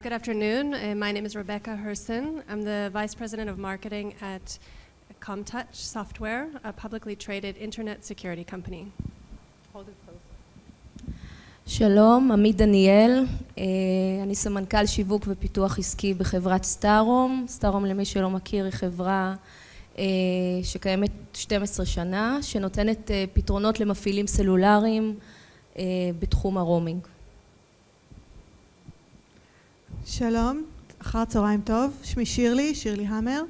Good afternoon. My name is Rebecca Herson. I'm the Vice President of Marketing at ComTouch Software, a publicly traded internet security company. Hold it close. שלום, עמית דניאל. אני סמנכ"ל שיווק ופיתוח עסקי בחברת סטארום. סטארום, למי שלא מכיר, היא חברה שקיימת 12 שנה, שנותנת פתרונות למפעילים סלולריים בתחום הרומינג. שלום, אחר צהריים טוב. שמי שירלי המר.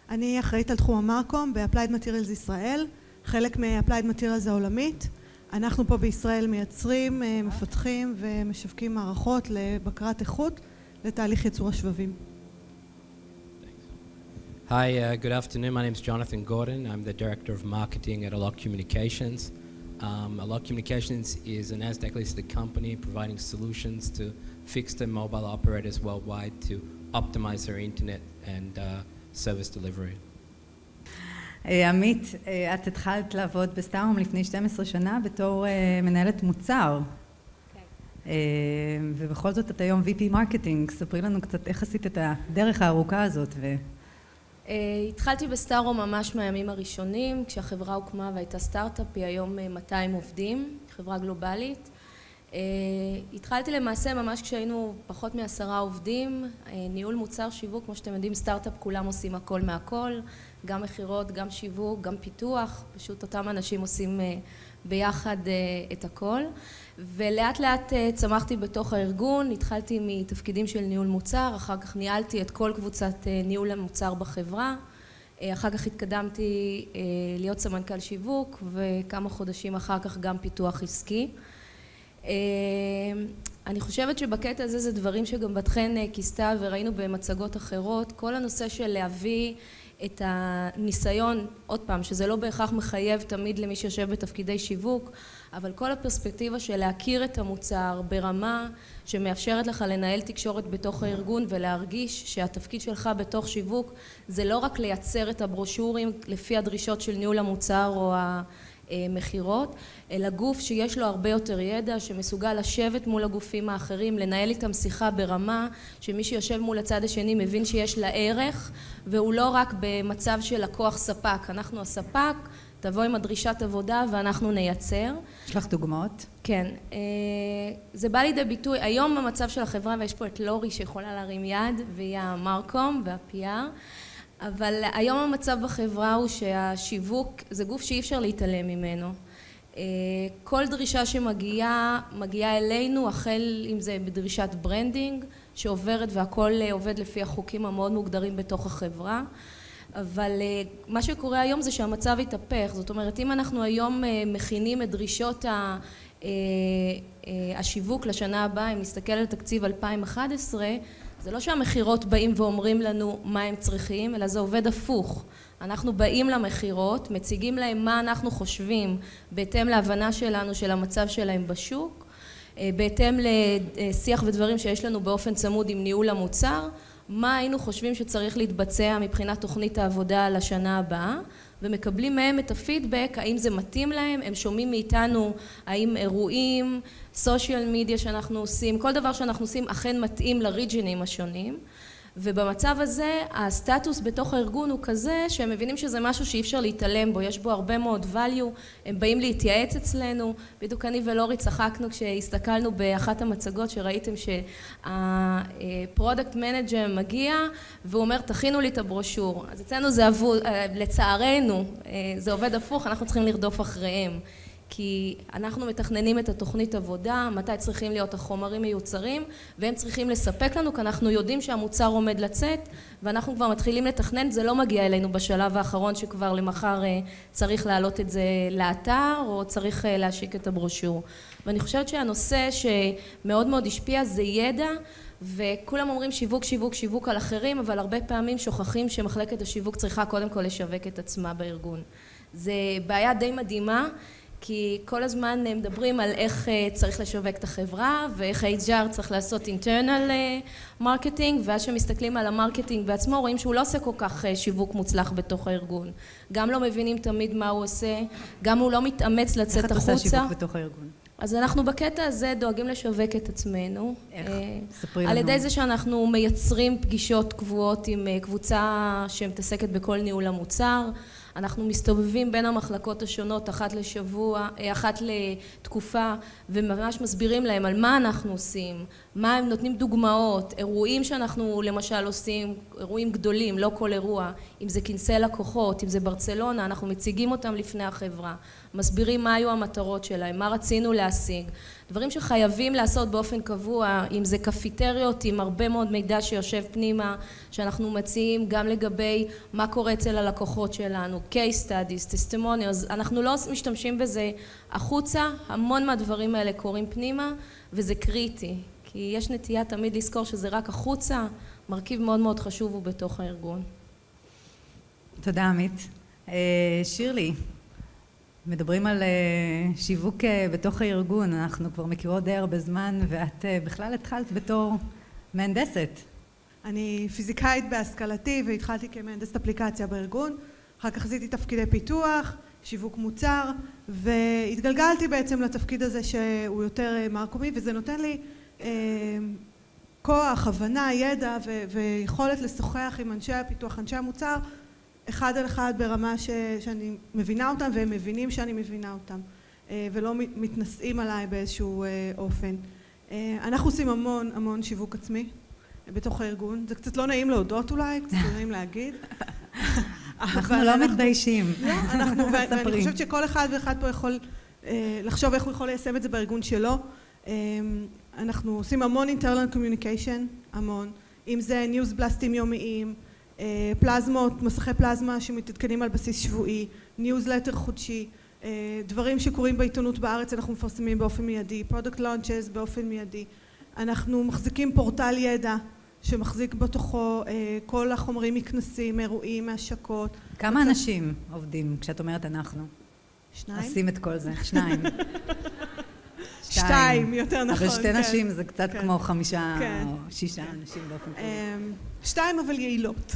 אני אחראית על תחום המרקום ב-Applied Materials ישראל, חלק מ-Applied Materials העולמית. אנחנו פה בישראל מייצרים, מפתחים ומשווקים מערכות לבקרת איכות לתהליך ייצור השבבים. Hi, good afternoon. My name is Jonathan Gordon. I'm the Director of Marketing at Alok Communications. Alok Communications is a NASDAQ-listed company providing solutions to fixed and mobile operators worldwide to optimize their internet and service delivery. עמית, את התחלת לעבוד בסטארום לפני 12 שנה בתור מנהלת מוצר. כן. ובכל זאת את היום VP מרקטינג. ספרי לנו קצת איך עשית את הדרך הארוכה הזאת. התחלתי בסטארום ממש מהימים הראשונים, כשהחברה הוקמה והייתה סטארט-אפ, היא היום 200 עובדים, חברה גלובלית. התחלתי למעשה ממש כשהיינו פחות מ10 עובדים, ניהול מוצר שיווק, כמו שאתם יודעים, סטארט-אפ כולם עושים הכל מהכל, גם מחירות, גם שיווק, גם פיתוח, פשוט אותם אנשים עושים ביחד את הכל. ולאט לאט צמחתי בתוך הארגון, התחלתי מתפקידים של ניהול מוצר, אחר כך ניהלתי את כל קבוצת ניהול המוצר בחברה, אחר כך התקדמתי להיות סמנכ"ל שיווק, וכמה חודשים אחר כך גם פיתוח עסקי. אני חושבת שבקטע הזה זה דברים שגם בתכן כיסתה וראינו במצגות אחרות, כל הנושא של להביא את הניסיון, עוד פעם, שזה לא בהכרח מחייב תמיד למי שיושב בתפקידי שיווק, אבל כל הפרספקטיבה של להכיר את המוצר ברמה שמאפשרת לך לנהל תקשורת בתוך הארגון ולהרגיש שהתפקיד שלך בתוך שיווק זה לא רק לייצר את הברושורים לפי הדרישות של ניהול המוצר או המחירות, אלא גוף שיש לו הרבה יותר ידע, שמסוגל לשבת מול הגופים האחרים, לנהל איתם שיחה ברמה שמי שיושב מול הצד השני מבין שיש לה ערך, והוא לא רק במצב של לקוח ספק. אנחנו הספק, תבוא עם הדרישת עבודה ואנחנו נייצר. יש לך דוגמאות? כן. זה בא לידי ביטוי, היום במצב של החברה, ויש פה את לורי שיכולה להרים יד, והיא המרקום וה-PR, אבל היום המצב בחברה הוא שהשיווק זה גוף שאי אפשר להתעלם ממנו. כל דרישה שמגיעה, מגיעה אלינו, החל אם זה בדרישת ברנדינג, שעוברת והכל עובד לפי החוקים המאוד מוגדרים בתוך החברה. אבל מה שקורה היום זה שהמצב התהפך. זאת אומרת, אם אנחנו היום מכינים את דרישות השיווק לשנה הבאה, אם נסתכל על תקציב 2011, זה לא שהמחירות באים ואומרים לנו מה הם צריכים, אלא זה עובד הפוך. אנחנו באים למחירות, מציגים להם מה אנחנו חושבים בהתאם להבנה שלנו של המצב שלהם בשוק, בהתאם לשיח ודברים שיש לנו באופן צמוד עם ניהול המוצר, מה היינו חושבים שצריך להתבצע מבחינת תוכנית העבודה לשנה הבאה, ומקבלים מהם את הפידבק, האם זה מתאים להם, הם שומעים מאיתנו, האם אירועים, סושיאל מדיה שאנחנו עושים, כל דבר שאנחנו עושים אכן מתאים לריג'ינים השונים, ובמצב הזה הסטטוס בתוך הארגון הוא כזה שהם מבינים שזה משהו שאי אפשר להתעלם בו, יש בו הרבה מאוד value, הם באים להתייעץ אצלנו, בדיוק אני ולורי צחקנו כשהסתכלנו באחת המצגות שראיתם שהפרודקט מנג'ר מגיע והוא אומר תכינו לי את הברושור, אז אצלנו זה עבוד, לצערנו זה עובד הפוך, אנחנו צריכים לרדוף אחריהם. כי אנחנו מתכננים את התוכנית עבודה, מתי צריכים להיות החומרים מיוצרים, והם צריכים לספק לנו, כי אנחנו יודעים שהמוצר עומד לצאת, ואנחנו כבר מתחילים לתכנן, זה לא מגיע אלינו בשלב האחרון שכבר למחר צריך להעלות את זה לאתר, או צריך להשיק את הברושור. ואני חושבת שהנושא שמאוד מאוד השפיע זה ידע, וכולם אומרים שיווק, שיווק, שיווק על אחרים, אבל הרבה פעמים שוכחים שמחלקת השיווק צריכה קודם כל לשווק את עצמה בארגון. זה בעיה די מדהימה, כי כל הזמן מדברים על איך צריך לשווק את החברה ואיך ה-HR צריך לעשות internal marketing, ואז שמסתכלים על המרקטינג בעצמו רואים שהוא לא עושה כל כך שיווק מוצלח בתוך הארגון. גם לא מבינים תמיד מה הוא עושה, גם הוא לא מתאמץ לצאת החוצה. איך את עושה שיווק בתוך הארגון? אז אנחנו בקטע הזה דואגים לשווק את עצמנו. איך? ספרי לנו. על ידי זה שאנחנו מייצרים פגישות קבועות עם קבוצה שמתעסקת בכל ניהול המוצר. אנחנו מסתובבים בין המחלקות השונות אחת לתקופה, וממש מסבירים להם על מה אנחנו עושים, מה הם נותנים דוגמאות, אירועים שאנחנו למשל עושים, אירועים גדולים, לא כל אירוע, אם זה כנסי לקוחות, אם זה ברצלונה, אנחנו מציגים אותם לפני החברה, מסבירים מה היו המטרות שלהם, מה רצינו להשיג, דברים שחייבים לעשות באופן קבוע, אם זה קפיטריות עם הרבה מאוד מידע שיושב פנימה, שאנחנו מציעים גם לגבי מה קורה אצל הלקוחות שלנו, case studies, testimonials, אנחנו לא משתמשים בזה החוצה, המון מהדברים האלה קורים פנימה, וזה קריטי, כי יש נטייה תמיד לזכור שזה רק החוצה, מרכיב מאוד מאוד חשוב הוא בתוך הארגון. תודה עמית. שירלי, מדברים על שיווק בתוך הארגון, אנחנו כבר מכירות די הרבה זמן, ואת בכלל התחלת בתור מהנדסת. אני פיזיקאית בהשכלתי והתחלתי כמהנדסת אפליקציה בארגון, אחר כך עשיתי תפקידי פיתוח, שיווק מוצר, והתגלגלתי בעצם לתפקיד הזה שהוא יותר מרקומי, וזה נותן לי כוח, הבנה, ידע ויכולת לשוחח עם אנשי הפיתוח, אנשי המוצר, אחד על אחד ברמה שאני מבינה אותם והם מבינים שאני מבינה אותם ולא מתנשאים עליי באיזשהו אופן. אנחנו עושים המון שיווק עצמי בתוך הארגון, זה קצת לא נעים להודות אולי, קצת לא נעים להגיד. אנחנו לא מתביישים. ואני חושבת שכל אחד ואחד פה יכול לחשוב איך הוא יכול ליישם את זה בארגון שלו. אנחנו עושים המון internal communication, המון, אם זה ניוז בלסטים יומיים, פלזמות, מסכי פלזמה שמתעדכנים על בסיס שבועי, ניוזלטר חודשי, דברים שקורים בעיתונות בארץ אנחנו מפרסמים באופן מיידי, פרודקט לונצ'ז באופן מיידי. אנחנו מחזיקים פורטל ידע שמחזיק בתוכו כל החומרים מכנסים, אירועים, מהשקות. כמה אנשים עובדים כשאת אומרת אנחנו? 2? עושים את כל זה, 2. 2, יותר נכון. אבל 2 נשים זה קצת כמו 5 או 6 אנשים באופן כזה. 2 אבל יעילות.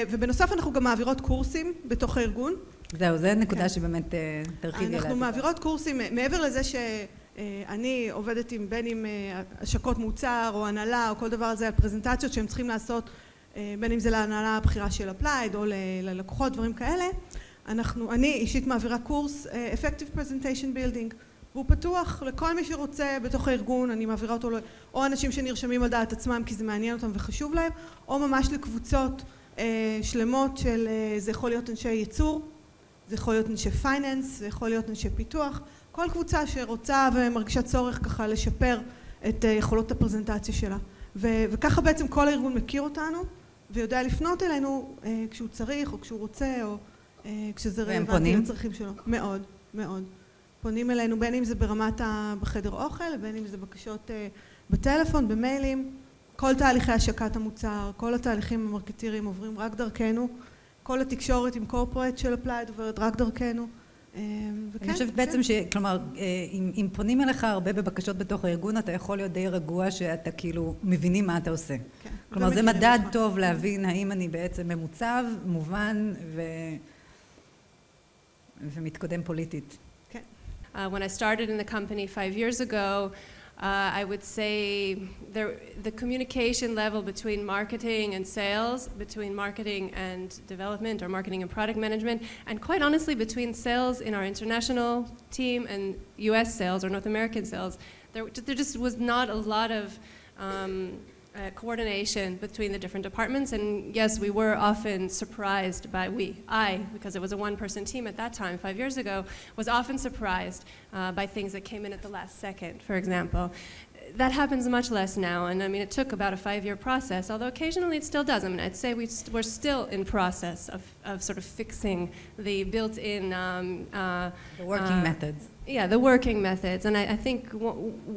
ובנוסף אנחנו גם מעבירות קורסים בתוך הארגון. זהו, זה נקודה שבאמת תרחיבי עליה. אנחנו מעבירות קורסים, מעבר לזה שאני עובדת בין עם השקות מוצר או הנהלה או כל דבר הזה על פרזנטציות שהם צריכים לעשות, בין אם זה להנהלה הבחירה של אפלייד או ללקוחות, דברים כאלה. אני אישית מעבירה קורס Effective Presentation Building, והוא פתוח לכל מי שרוצה בתוך הארגון, אני מעבירה אותו או אנשים שנרשמים על דעת עצמם כי זה מעניין אותם וחשוב להם, או ממש לקבוצות שלמות של, זה יכול להיות אנשי ייצור, זה יכול להיות אנשי פייננס, זה יכול להיות אנשי פיתוח, כל קבוצה שרוצה ומרגישה צורך ככה לשפר את יכולות הפרזנטציה שלה. וככה בעצם כל הארגון מכיר אותנו ויודע לפנות אלינו כשהוא צריך או כשהוא רוצה או כשזה רלוונטי לצרכים שלו. מאוד, מאוד. פונים אלינו בין אם זה ברמת בחדר אוכל, בין אם זה בקשות בטלפון, במיילים. כל תהליכי השקת המוצר, כל התהליכים המרקטיריים עוברים רק דרכנו. כל התקשורת עם קורפורט של אפלייד עוברת רק דרכנו. אני חושבת בעצם כלומר, אם פונים אליך הרבה בבקשות בתוך הארגון, אתה יכול להיות די רגוע שאתה כאילו מבינים מה אתה עושה. כלומר, זה מדד טוב להבין האם אני בעצם ממוצב, מובן ומתקדם פוליטית. When I started in the company 5 years ago, I would say the communication level between marketing and sales, between marketing and development or marketing and product management, and quite honestly between sales in our international team and US sales or North American sales, there just was not a lot of coordination between the different departments, and yes, we were often surprised by because it was a one-person team at that time 5 years ago, was often surprised by things that came in at the last second, for example. That happens much less now, and I mean it took about a 5-year process, although occasionally it still does. I mean I'd say we're still in process of sort of fixing the built-in the working methods. Yeah, the working methods, and I think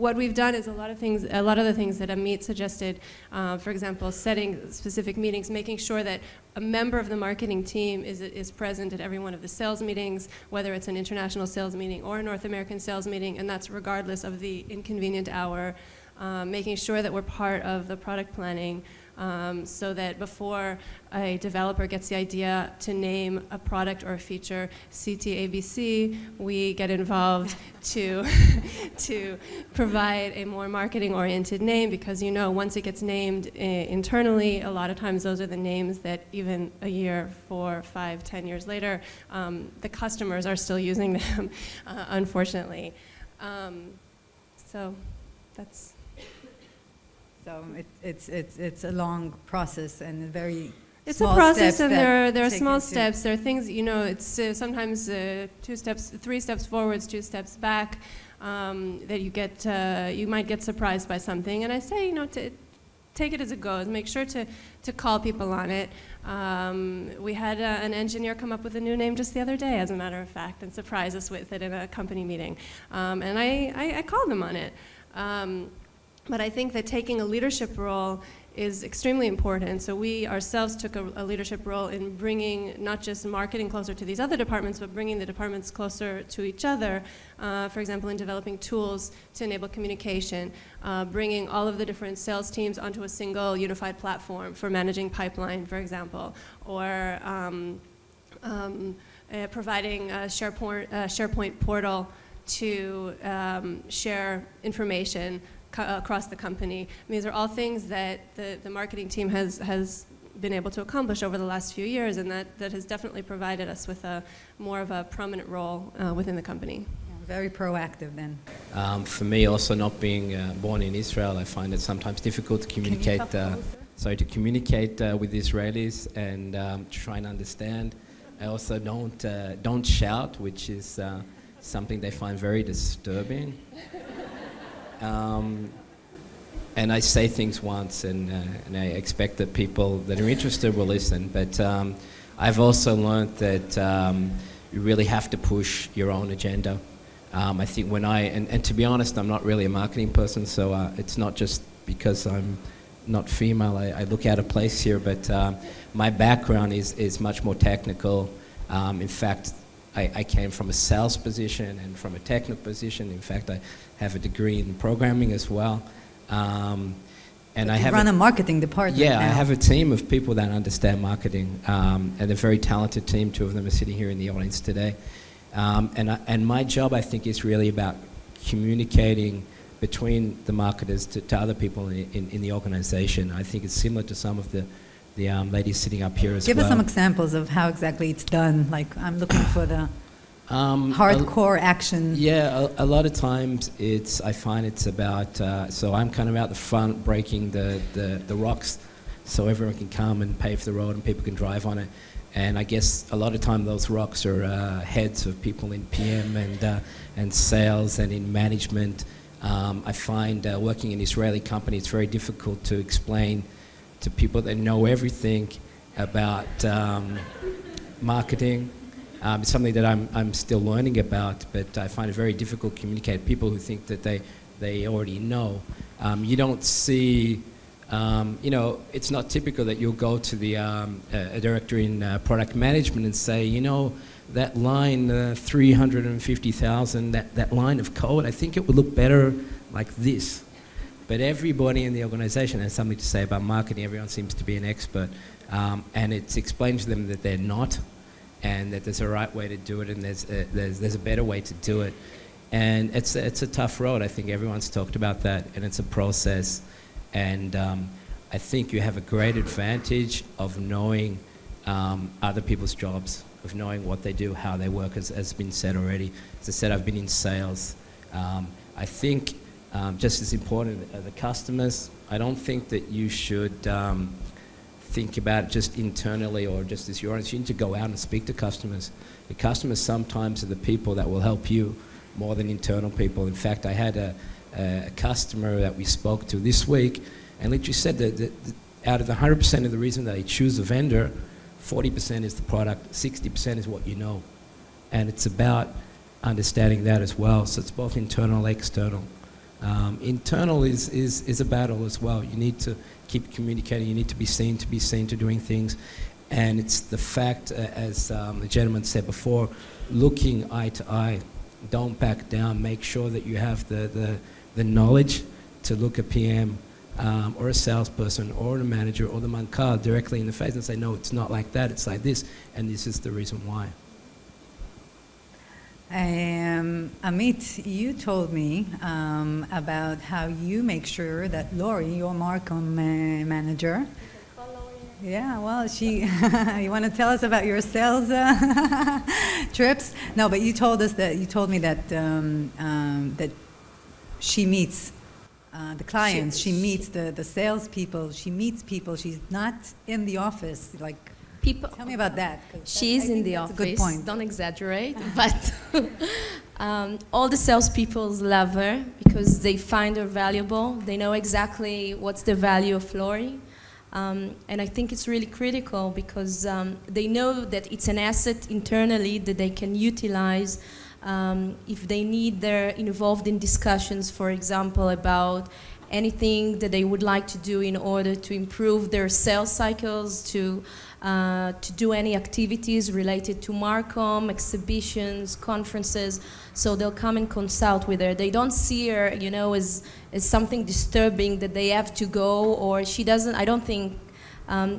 what we've done is a lot of the things that Amit suggested, for example, setting specific meetings, making sure that a member of the marketing team is present at every one of the sales meetings, whether it's an international sales meeting or a North American sales meeting, and that's regardless of the inconvenient hour, making sure that we're part of the product planning, so that before a developer gets the idea to name a product or a feature CTABC, we get involved to provide a more marketing-oriented name, because once it gets named internally, a lot of times those are the names that even a year, 4, 5, 10 years later, the customers are still using them, unfortunately. So that's... So it's a long process and a very It's a process, and there are small steps. There are things, it's sometimes 2 steps, 3 steps forwards, 2 steps back, that you might get surprised by something. And I say, to take it as it goes. Make sure to call people on it. We had an engineer come up with a new name just the other day, as a matter of fact, and surprise us with it in a company meeting. And I called them on it. But I think that taking a leadership role is extremely important. So we ourselves took a leadership role in bringing not just marketing closer to these other departments, but bringing the departments closer to each other. For example, in developing tools to enable communication, bringing all of the different sales teams onto a single unified platform for managing pipeline, for example, or providing a SharePoint portal to share information across the company. These are all things that the marketing team has been able to accomplish over the last few years, and that has definitely provided us with more of a prominent role within the company. Yeah, very proactive then. For me, also not being born in Israel, I find it sometimes difficult to communicate. To communicate with Israelis and try and understand. I also don't shout, which is something they find very disturbing. And I say things once, and I expect that people that are interested will listen. But I've also learned that you really have to push your own agenda. I think and to be honest, I'm not really a marketing person, so it's not just because I'm not female. I look out of place here, but my background is much more technical. In fact, I came from a sales position and from a technical position. In fact, I have a degree in programming as well. And I have run a marketing department. Yeah, now. I have a team of people that understand marketing, and a very talented team. 2 of them are sitting here in the audience today. And my job, I think, is really about communicating between the marketers to other people in the organization. I think it's similar to some of the ladies sitting up here as well. Give us some examples of how exactly it's done. Like, I'm looking for the hardcore action. Yeah, a lot of times I find it's about, so I'm kind of out the front breaking the rocks so everyone can come and pave the road and people can drive on it. And I guess a lot of time those rocks are heads of people in PM and sales and in management. I find working in Israeli companies, it's very difficult to explain to people that know everything about marketing. It's something that I'm still learning about, but I find it very difficult to communicate. People who think that they already know. You don't see, it's not typical that you'll go to a director in product management and say, that line 350,000, that line of code, I think it would look better like this. But everybody in the organization has something to say about marketing. Everyone seems to be an expert. And it's explained to them that they're not, and that there's a right way to do it, and there's a better way to do it. And it's a tough road. I think everyone's talked about that, and it's a process. And I think you have a great advantage of knowing other people's jobs, of knowing what they do, how they work, as has been said already. As I said, I've been in sales. I think just as important are the customers. I don't think that you should think about it just internally or just as you're honest. You need to go out and speak to customers. The customers sometimes are the people that will help you more than internal people. In fact, I had a customer that we spoke to this week, and literally said that out of the 100% of the reason that they choose a vendor, 40% is the product, 60% is what you know. And it's about understanding that as well. So it's both internal and external. Internal is a battle as well. You need to keep communicating. You need to be seen to doing things. And it's the fact, as the gentleman said before, looking eye to eye. Don't back down. Make sure that you have the knowledge to look at PM, or a salesperson or a manager or the mankal directly in the face and say, no, it's not like that, it's like this, and this is the reason why. Amit, you told me about how you make sure that Lori, your Markham manager, yeah, well, she, you want to tell us about your sales trips? No, but you told me that that she meets the clients, she meets the salespeople, she meets people, she's not in the office, like, People, tell me about that. She's in the office. A good point. Don't exaggerate, but all the salespeople love her because they find her valuable. They know exactly what's the value of Lori, and I think it's really critical because they know that it's an asset internally that they can utilize if they need. They're involved in discussions, for example, about anything that they would like to do in order to improve their sales cycles, to do any activities related to Marcom, exhibitions, conferences. So they'll come and consult with her. They don't see her, you know, as something disturbing that they have to go, or she doesn't, I don't think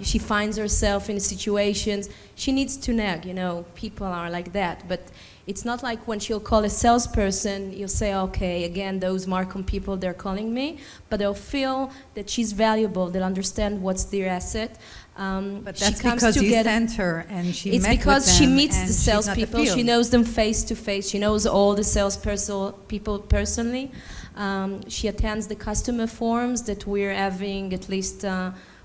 she finds herself in situations. She needs to nag, you know, people are like that. But it's not like when she'll call a salesperson, you'll say, okay, again, those Marcom people, they're calling me. But they'll feel that she's valuable. They'll understand what's their asset. But that's because you sent her and she met with them. It's because she meets the salespeople. She knows them face to face. She knows all the salespeople personally. She attends the customer forums that we're having at least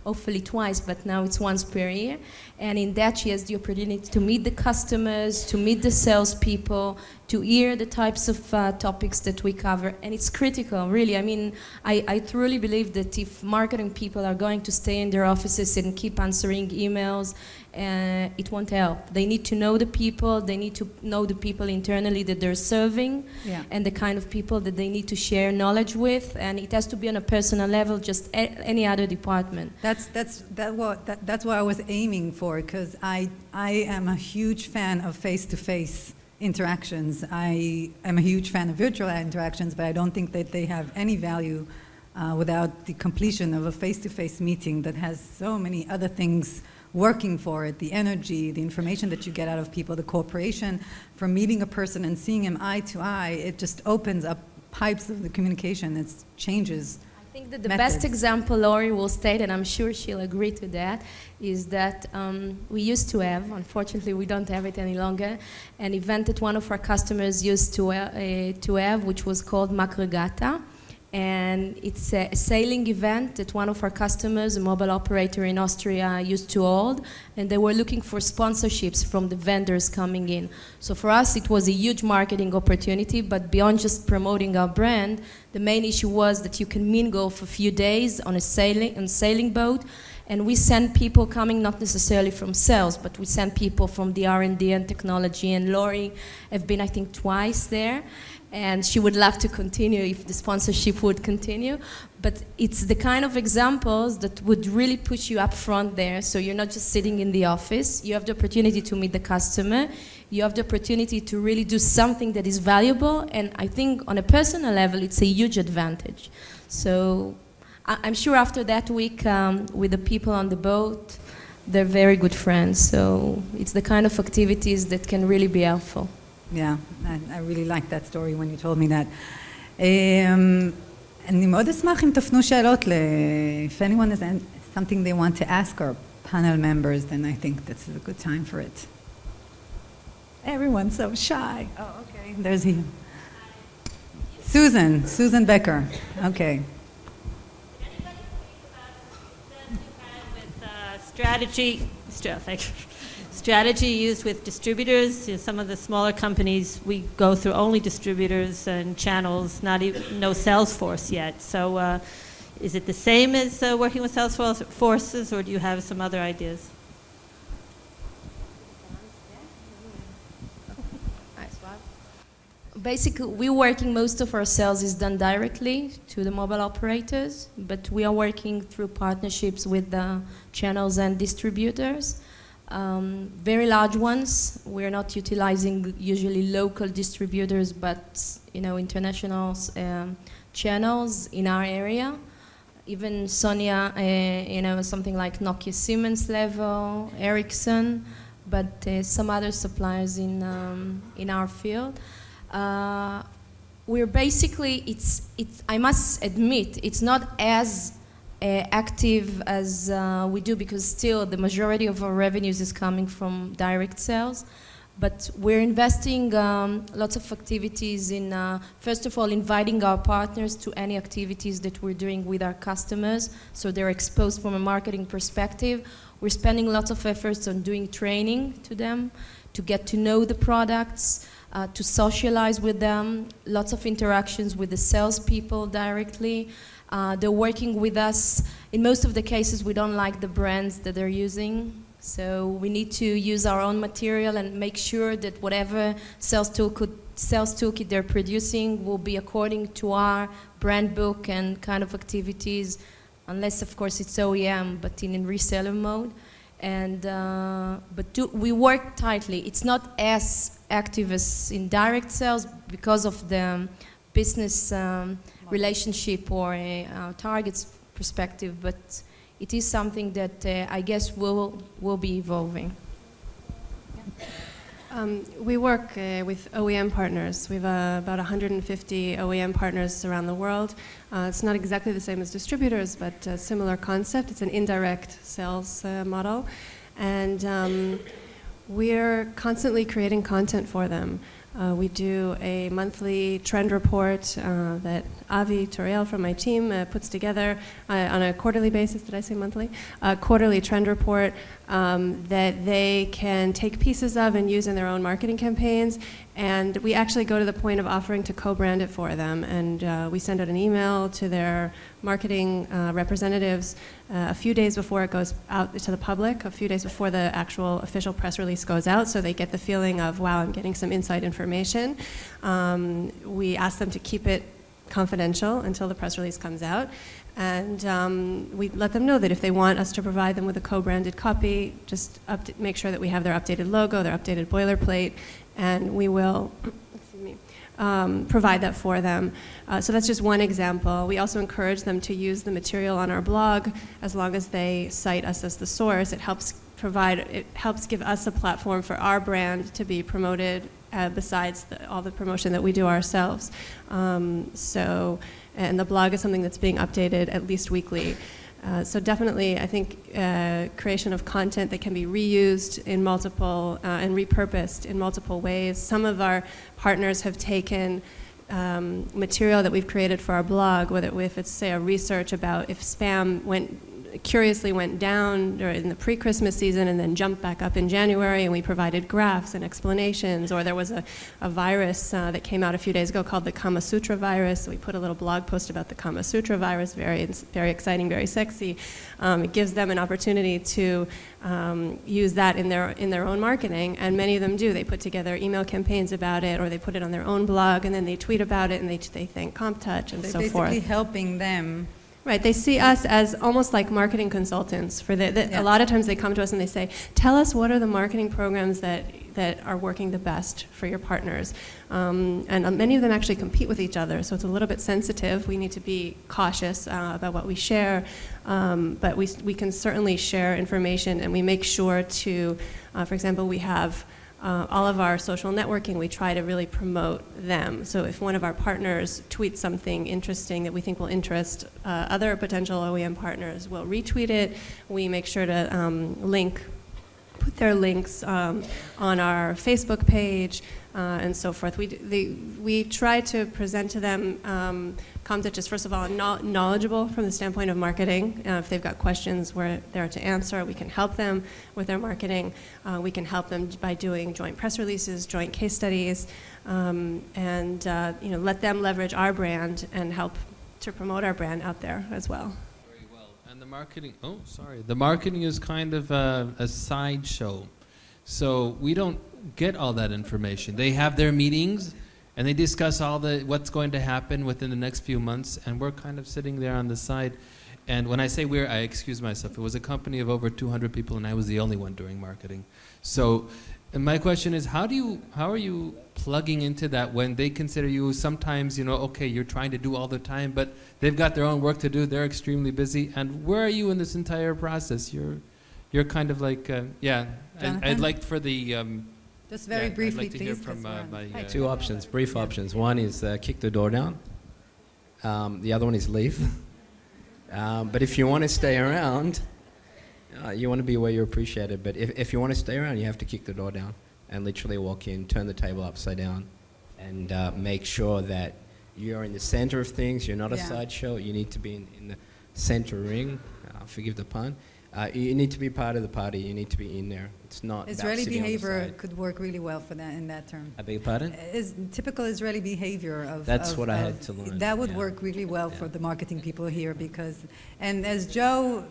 hopefully twice, but now it's once per year. And in that, she has the opportunity to meet the customers, to meet the salespeople, to hear the types of topics that we cover. And it's critical, really. I mean, I truly believe that if marketing people are going to stay in their offices and keep answering emails, it won't help. They need to know the people. They need to know the people internally that they're serving, and the kind of people that they need to share knowledge with. And it has to be on a personal level, just any other department. That's what I was aiming for, because I am a huge fan of face-to-face interactions. I am a huge fan of virtual interactions, but I don't think that they have any value without the completion of a face-to-face meeting that has so many other things working for it, the energy, the information that you get out of people, the cooperation from meeting a person and seeing him eye to eye. It just opens up pipes of the communication. It changes. I think that the best example Lori will state, and I'm sure she'll agree to that, is that we used to have, unfortunately we don't have it any longer, an event that one of our customers used to have, which was called Macregata. And it's a sailing event that one of our customers, a mobile operator in Austria, used to hold, and they were looking for sponsorships from the vendors coming in. So for us, it was a huge marketing opportunity, but beyond just promoting our brand, the main issue was that you can mingle for a few days on a sailing boat, and we send people coming not necessarily from sales, but we send people from the R&D and technology, and Lori have been, I think, twice there. And she would love to continue if the sponsorship would continue. But it's the kind of examples that would really push you up front there. So you're not just sitting in the office. You have the opportunity to meet the customer. You have the opportunity to really do something that is valuable. And I think on a personal level, it's a huge advantage. So I'm sure after that week with the people on the boat, they're very good friends. So it's the kind of activities that can really be helpful. Yeah, I really liked that story when you told me that. אני מאוד אשמח אם תפנו שאלות if anyone has something they want to ask our panel members, then I think this is a good time for it. Everyone's so shy. Oh, okay. There's he. Susan Becker. Okay. Did anybody think about the success you had with strategy used with distributors? Some of the smaller companies, we go through only distributors and channels, not even no sales force yet. So is it the same as working with sales forces, or do you have some other ideas? Basically, we're working, most of our sales is done directly to the mobile operators, but we are working through partnerships with the channels and distributors. Very large ones. We're not utilizing usually local distributors, but international channels in our area. even Sonia, you know, something like Nokia Siemens level, Ericsson, but some other suppliers in our field. We're basically, I must admit, it's not as active as we do, because still the majority of our revenues is coming from direct sales. But we're investing lots of activities in, first of all, inviting our partners to any activities that we're doing with our customers, so they're exposed from a marketing perspective. We're spending lots of efforts on doing training to them, to get to know the products, to socialize with them, lots of interactions with the salespeople directly. They're working with us. In most of the cases, we don't like the brands that they're using. So we need to use our own material and make sure that whatever sales toolkit they're producing will be according to our brand book and kind of activities, unless of course it's OEM, but in reseller mode. And we work tightly. It's not as active as in direct sales because of the business relationship or targets perspective, but it is something that I guess will be evolving. We work with OEM partners. We have about 150 OEM partners around the world. It's not exactly the same as distributors, but a similar concept. It's an indirect sales model. And we're constantly creating content for them. We do a monthly trend report that Avi Toriel from my team puts together on a quarterly basis. Did I say monthly? A quarterly trend report that they can take pieces of and use in their own marketing campaigns. And we actually go to the point of offering to co-brand it for them. And we send out an email to their marketing representatives a few days before it goes out to the public, a few days before the actual official press release goes out, so they get the feeling of, wow, I'm getting some inside information. We ask them to keep it confidential until the press release comes out. And we let them know that if they want us to provide them with a co-branded copy, just make sure that we have their updated logo, their updated boilerplate, and we will provide that for them. So that's just one example. We also encourage them to use the material on our blog as long as they cite us as the source. It helps give us a platform for our brand to be promoted besides all the promotion that we do ourselves. And the blog is something that's being updated at least weekly. So definitely, I think creation of content that can be reused in multiple and repurposed in multiple ways. Some of our partners have taken material that we've created for our blog, whether if it's, say, a research about if spam curiously went down in the pre-Christmas season and then jumped back up in January, and we provided graphs and explanations. Or there was a virus that came out a few days ago called the Kama Sutra virus. So we put a little blog post about the Kama Sutra virus, very exciting, very sexy. It gives them an opportunity to use that in their own marketing, and many of them do. They put together email campaigns about it, or they put it on their own blog, and then they tweet about it, and they thank CompTouch and so forth. Basically helping them. Right, they see us as almost like marketing consultants. A lot of times they come to us and they say, tell us what are the marketing programs that are working the best for your partners. And many of them actually compete with each other, so it's a little bit sensitive. We need to be cautious about what we share, but we can certainly share information, and we make sure to, for example, we have all of our social networking, we try to really promote them. So if one of our partners tweets something interesting that we think will interest other potential OEM partners, we'll retweet it. We make sure to put their links on our Facebook page and so forth. We try to present to them CompTouch is, first of all, knowledgeable from the standpoint of marketing. If they've got questions, we're there to answer. We can help them with their marketing. We can help them by doing joint press releases, joint case studies, and let them leverage our brand and help to promote our brand out there as well. Very well. And the marketing is kind of a sideshow. So we don't get all that information. They have their meetings, and they discuss what's going to happen within the next few months, and we're kind of sitting there on the side. And when I say I excuse myself. It was a company of over 200 people, and I was the only one doing marketing. So And my question is, how are you plugging into that when they consider you sometimes, okay, you're trying to do all the time, but they've got their own work to do, they're extremely busy, and where are you in this entire process? You're kind of like, I'd like for the... just very briefly, I'd like to please. hear from my... Two options, brief options. One is kick the door down. The other one is leave. But if you want to stay around, you want to be where you're appreciated. But if you want to stay around, you have to kick the door down and literally walk in, turn the table upside down, and make sure that you're in the center of things. You're not a sideshow. You need to be in the center ring. Forgive the pun. You need to be part of the party. You need to be in there. It's not Israeli behavior could work really well for that in that term. I beg your pardon? Typical Israeli behavior of... That's what I had to learn. That would work really well for the marketing people here because... And as Joe...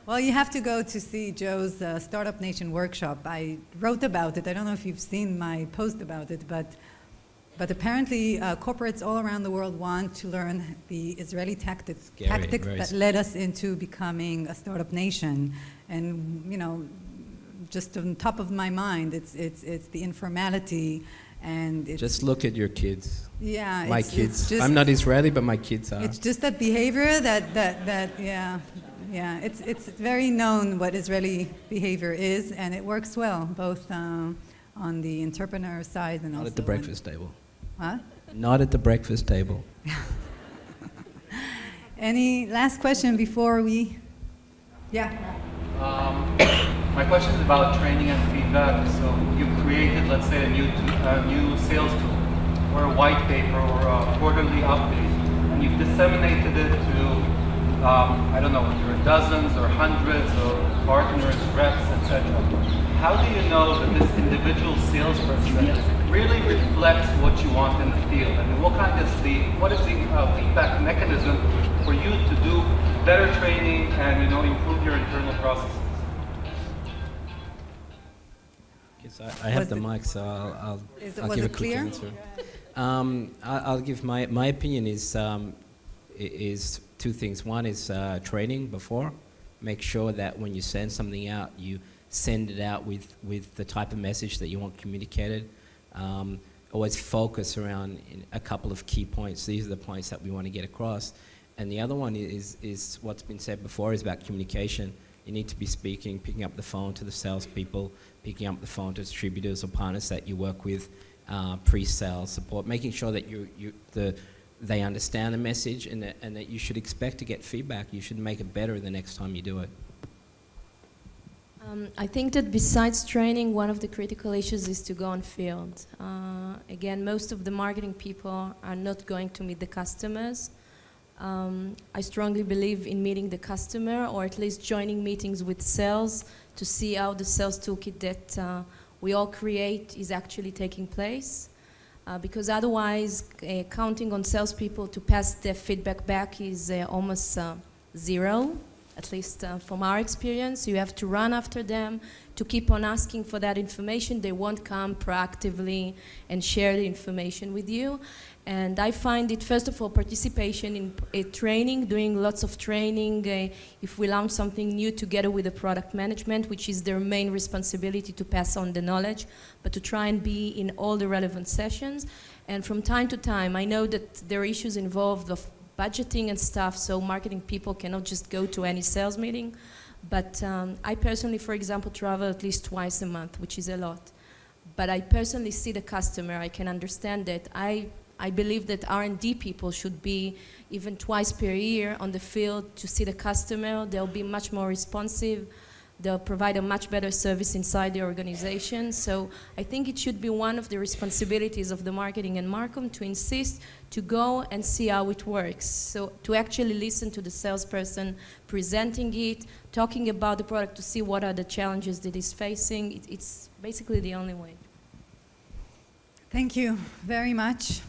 Well, you have to go to see Joe's Startup Nation workshop. I wrote about it. I don't know if you've seen my post about it, but apparently corporates all around the world want to learn the Israeli tactics that led us into becoming a startup nation. And, just on top of my mind, it's the informality and it's... Just look at your kids. Yeah. My kids. I'm not Israeli, but my kids are. It's just that behavior Yeah, it's very known what Israeli behavior is, and it works well, both on the entrepreneur side and also... Not at the breakfast table. What? Not at the breakfast table. Any last question before we... Yeah. My question is about training and feedback. So you've created, let's say, a new sales tool, or a white paper, or a quarterly update, and you've disseminated it to I don't know, whether dozens or hundreds of partners, reps, etc. How do you know that this individual salesperson really reflects what you want in the field? I mean, what is the feedback mechanism for you to do better training and improve your internal processes? I have the mic, so I'll give a quick answer. I'll give my opinion is two things. One is training before. Make sure that when you send something out, you send it out with the type of message that you want communicated. Always focus around a couple of key points. These are the points that we want to get across. And the other one is what's been said before, is about communication. You need to be speaking, picking up the phone to the salespeople, picking up the phone to distributors or partners that you work with, pre-sales support, making sure that they understand the message and that you should expect to get feedback. You should make it better the next time you do it. I think that besides training, one of the critical issues is to go on field. Again, most of the marketing people are not going to meet the customers. I strongly believe in meeting the customer, or at least joining meetings with sales to see how the sales toolkit that we all create is actually taking place. Because otherwise, counting on salespeople to pass their feedback back is almost zero, at least from our experience. You have to run after them to keep on asking for that information. They won't come proactively and share the information with you. And I find it, first of all, participation in training, doing lots of training. If we launch something new together with the product management, which is their main responsibility to pass on the knowledge, but to try and be in all the relevant sessions. And from time to time, I know that there are issues involved of budgeting and stuff, so marketing people cannot just go to any sales meeting. But I personally, for example, travel at least twice a month, which is a lot. But I personally see the customer. I can understand that. I believe that R&D people should be even twice per year on the field to see the customer. They'll be much more responsive. They'll provide a much better service inside the organization. So I think it should be one of the responsibilities of the marketing and Marcom to insist to go and see how it works. So to actually listen to the salesperson presenting it, talking about the product to see what are the challenges that he's facing. It's basically the only way. Thank you very much.